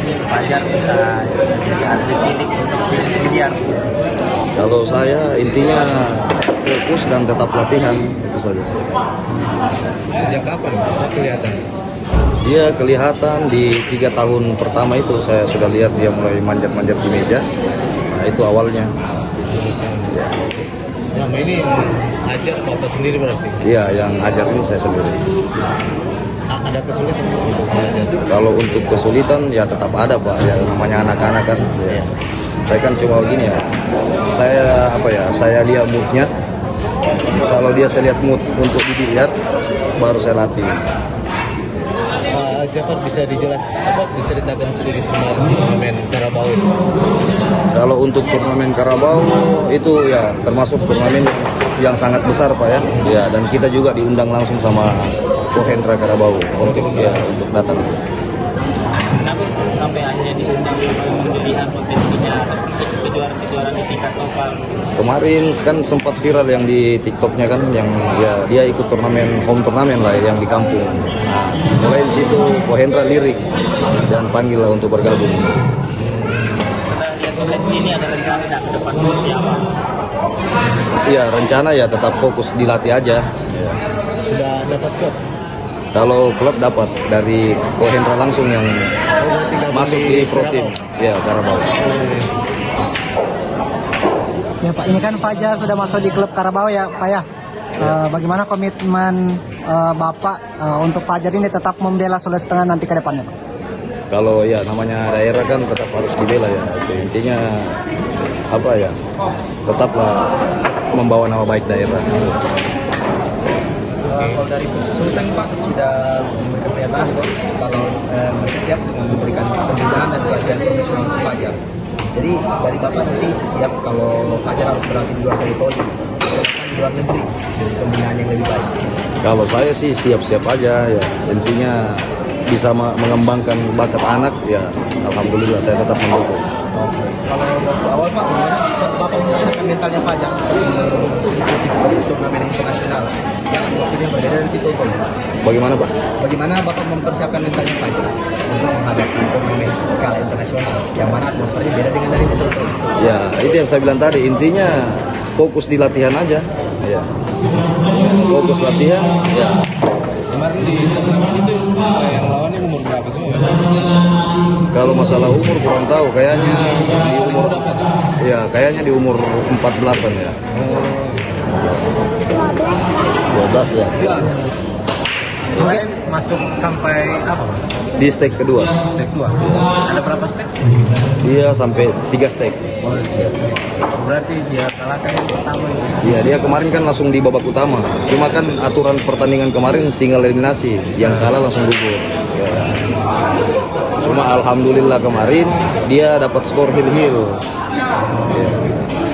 nih Fajar bisa jadi atlet cilik untuk miliar? Kalau saya intinya fokus dan tetap latihan, itu saja sih. Sejak kapan Pak kelihatan? Dia kelihatan di 3 tahun pertama itu saya sudah lihat dia mulai manjat-manjat di meja. Nah itu awalnya. Selama ini yang ajar Bapak sendiri berarti? Iya, yang ajar ini saya sendiri. Ada kesulitan untuk belajar? Kalau untuk kesulitan ya tetap ada Pak, yang namanya anak-anak kan. Ya. Saya kan cuma gini ya, saya lihat moodnya. Kalau saya lihat mood untuk di biliar, baru saya latih. Jafar bisa diceritakan sedikit kemarin turnamen Karabau itu? Kalau untuk turnamen Karabau itu ya termasuk turnamen yang sangat besar Pak ya. Ya, dan kita juga diundang langsung sama Kohendra Karabau untuk datang. Kenapa sampai akhirnya diundang melihat kompetisinya kejuaraan di tingkat lokal? Kemarin kan sempat viral yang di TikToknya kan, yang dia ikut home turnamen lah yang di kampung. Nah, mulai di situ Kohendra lirik dan panggil lah untuk bergabung. Setelah lihat kompetisi ini ada rencana ke depan seperti apa? Iya, rencana ya tetap fokus dilatih aja. Ya. Sudah dapat klub? Kalau klub dapat dari Kohendra langsung yang masuk di pro team. Ya, Karabau. Ya Pak, ini kan Fajar sudah masuk di klub Karabau ya Pak ya. Bagaimana komitmen Bapak untuk Fajar ini tetap membela Sulawesi Tengah nanti ke depannya Pak? Kalau ya namanya daerah kan tetap harus dibela ya. Itu intinya tetaplah membawa nama baik daerah. Kalau dari Khusus Sultan Pak sudah memberikan pernyataan kalau mereka siap dengan memberikan pembinaan dan pelatihan profesional untuk Fajar. Jadi dari Bapak nanti siap kalau Fajar harus berlatih di luar teritori, di luar negeri, jadi pembinaan yang lebih baik. Kalau saya sih siap-siap aja ya. Intinya bisa mengembangkan bakat anak ya, alhamdulillah saya tetap mendukung. Kalau waktu awal Pak, bagaimana Bapak merasakan mentalnya Fajar untuk turnamen internasional yang atmosfernya berbeda dari Tito? Bagaimana Pak? Bagaimana Bapak mempersiapkan mentalnya Fajar untuk menghadapi turnamen skala internasional yang mana atmosfernya beda dengan dari Tito? Ya itu yang saya bilang tadi, intinya fokus di latihan aja. Ya. Fokus latihan. Ya. Kemarin di turnamen itu yang lawannya umur berapa sih? Kalau masalah umur kurang tahu, kayaknya di umur 14-an ya. 12 ya. Kemarin masuk sampai apa? Di stage kedua. Stage 2. Ada berapa stage? Dia sampai 3 stage. Berarti dia kalahkan yang pertama itu. Iya, dia kemarin kan langsung di babak utama. Cuma kan aturan pertandingan kemarin single eliminasi, yang kalah langsung gugur. Ya. Cuma alhamdulillah kemarin dia dapat skor hil-hil. Ya.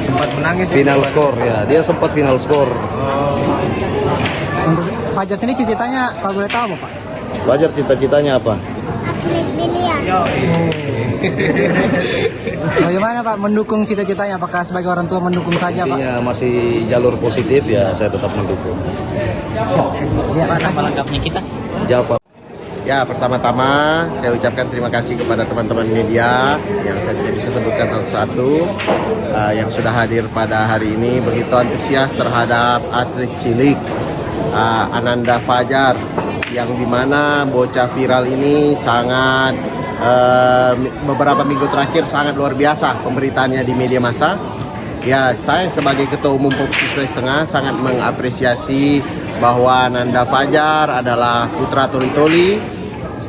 Sempat menangis Final skor ya, dia sempat final skor. Untuk Fajar sendiri cita-citanya kalau boleh tahu Pak? Fajar cita-citanya apa? Bagaimana Pak mendukung cita-citanya? Apakah sebagai orang tua mendukung saja Pak? Intinya masih jalur positif ya, saya tetap mendukung. Ya, Apa nama lengkapnya kita? Jawab. Ya, pertama-tama saya ucapkan terima kasih kepada teman-teman media yang saya tidak bisa sebutkan satu-satu yang sudah hadir pada hari ini begitu antusias terhadap atlet cilik Ananda Fajar, yang dimana bocah viral ini sangat beberapa minggu terakhir sangat luar biasa pemberitaannya di media massa. Ya, saya sebagai Ketua Umum Popsi Sulawesi Tengah sangat mengapresiasi bahwa Ananda Fajar adalah putra Toli-Toli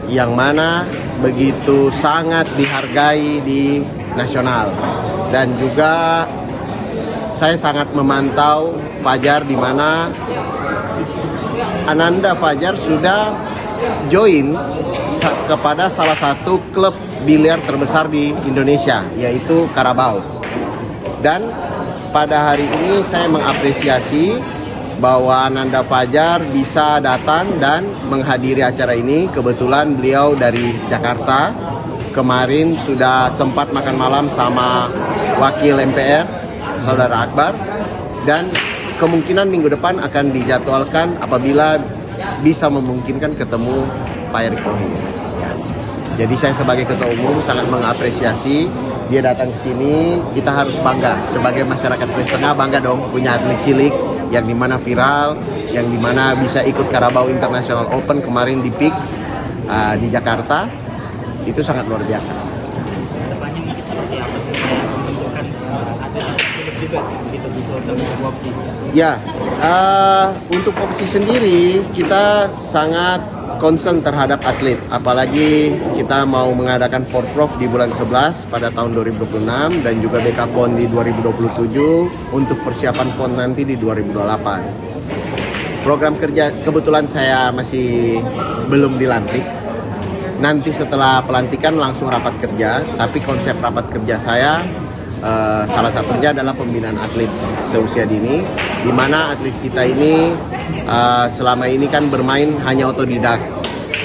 yang mana begitu sangat dihargai di nasional. Dan juga saya sangat memantau Fajar di mana Ananda Fajar sudah join kepada salah satu klub biliar terbesar di Indonesia, yaitu Karabau. Dan pada hari ini saya mengapresiasi bahwa Ananda Fajar bisa datang dan menghadiri acara ini. Kebetulan beliau dari Jakarta. Kemarin sudah sempat makan malam sama Wakil MPR, Saudara Akbar. Dan kemungkinan minggu depan akan dijadwalkan apabila bisa memungkinkan ketemu Pak Erick Thohir. Jadi saya sebagai ketua umum sangat mengapresiasi dia datang ke sini. Kita harus bangga sebagai masyarakat Sulawesi Tengah, bangga dong punya atlet cilik yang dimana viral, yang dimana bisa ikut Carabao International Open kemarin di PIK di Jakarta. Itu sangat luar biasa. Kedepannya mungkin seperti apa sih pembentukan atlet-atlet cilik juga gitu di Sultan Popsi? Ya, untuk Popsi sendiri kita sangat concern terhadap atlet, apalagi kita mau mengadakan Porprov di bulan 11 pada tahun 2026 dan juga BK PON di 2027 untuk persiapan PON nanti di 2028. Program kerja kebetulan saya masih belum dilantik. Nanti setelah pelantikan langsung rapat kerja, tapi konsep rapat kerja saya salah satunya adalah pembinaan atlet seusia dini, di mana atlet kita ini selama ini kan bermain hanya otodidak,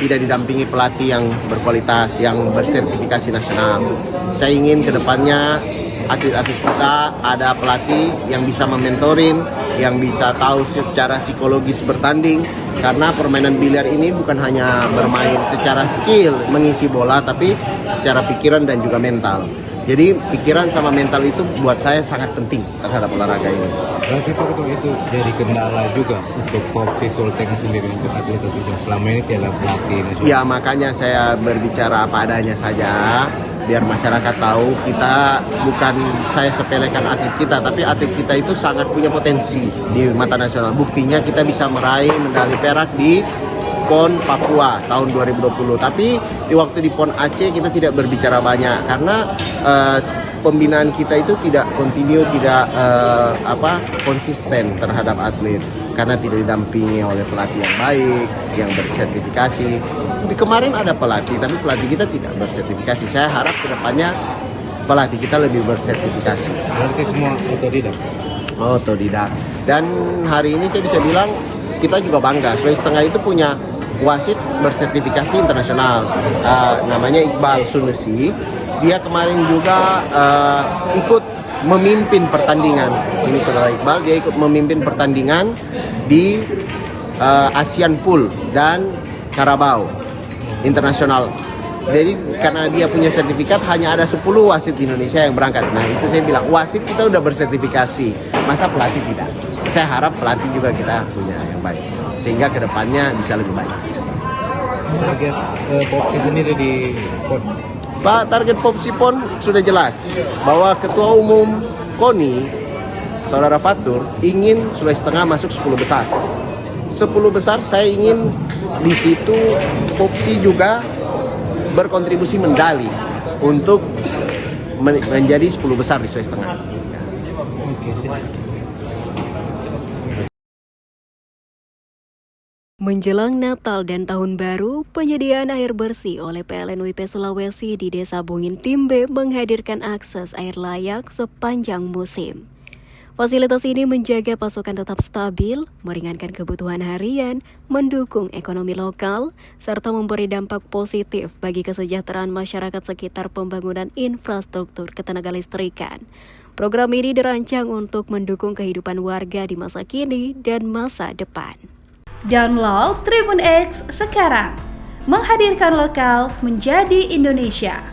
tidak didampingi pelatih yang berkualitas, yang bersertifikasi nasional. Saya ingin kedepannya atlet-atlet kita ada pelatih yang bisa mementorin, yang bisa tahu secara psikologis bertanding, karena permainan biliar ini bukan hanya bermain secara skill mengisi bola, tapi secara pikiran dan juga mental. Jadi pikiran sama mental itu buat saya sangat penting terhadap olahraga ini. Berarti Pak Ketua itu jadi kendala juga untuk Popsi Sulteng sendiri untuk atlet-atlet yang selama ini tiada pelatih nasional. Ya makanya saya berbicara apa adanya saja, biar masyarakat tahu kita bukan saya sepelekan atlet kita, tapi atlet kita itu sangat punya potensi di mata nasional. Buktinya kita bisa meraih medali perak di PON Papua tahun 2020. Tapi di waktu di PON Aceh kita tidak berbicara banyak karena pembinaan kita itu tidak kontinu, tidak konsisten terhadap atlet karena tidak didampingi oleh pelatih yang baik, yang bersertifikasi. Di kemarin ada pelatih, tapi pelatih kita tidak bersertifikasi. Saya harap kedepannya pelatih kita lebih bersertifikasi. Berarti semua otodidak. Otodidak. Dan hari ini saya bisa bilang kita juga bangga. Sulawesi Tengah itu punya wasit bersertifikasi internasional, namanya Iqbal Sunesi. Dia kemarin juga ikut memimpin pertandingan. Ini saudara Iqbal, dia ikut memimpin pertandingan di Asian Pool dan Carabao Internasional. Jadi karena dia punya sertifikat, hanya ada 10 wasit di Indonesia yang berangkat. Nah itu saya bilang, wasit kita udah bersertifikasi, masa pelatih tidak? Saya harap pelatih juga kita punya yang baik, sehingga kedepannya bisa lebih baik. Target Popsi sendiri di PON? Pak, target Popsi PON sudah jelas, bahwa Ketua Umum KONI, Saudara Fatur, ingin Sulawesi Tengah masuk 10 besar. 10 besar saya ingin di situ Popsi juga berkontribusi medali untuk menjadi 10 besar di Sulawesi Tengah. Oke, siap. Menjelang Natal dan Tahun Baru, penyediaan air bersih oleh PLN WIP Sulawesi di Desa Bungin Timbe menghadirkan akses air layak sepanjang musim. Fasilitas ini menjaga pasokan tetap stabil, meringankan kebutuhan harian, mendukung ekonomi lokal, serta memberi dampak positif bagi kesejahteraan masyarakat sekitar pembangunan infrastruktur ketenagalistrikan. Program ini dirancang untuk mendukung kehidupan warga di masa kini dan masa depan. Download Tribun X sekarang, menghadirkan lokal menjadi Indonesia.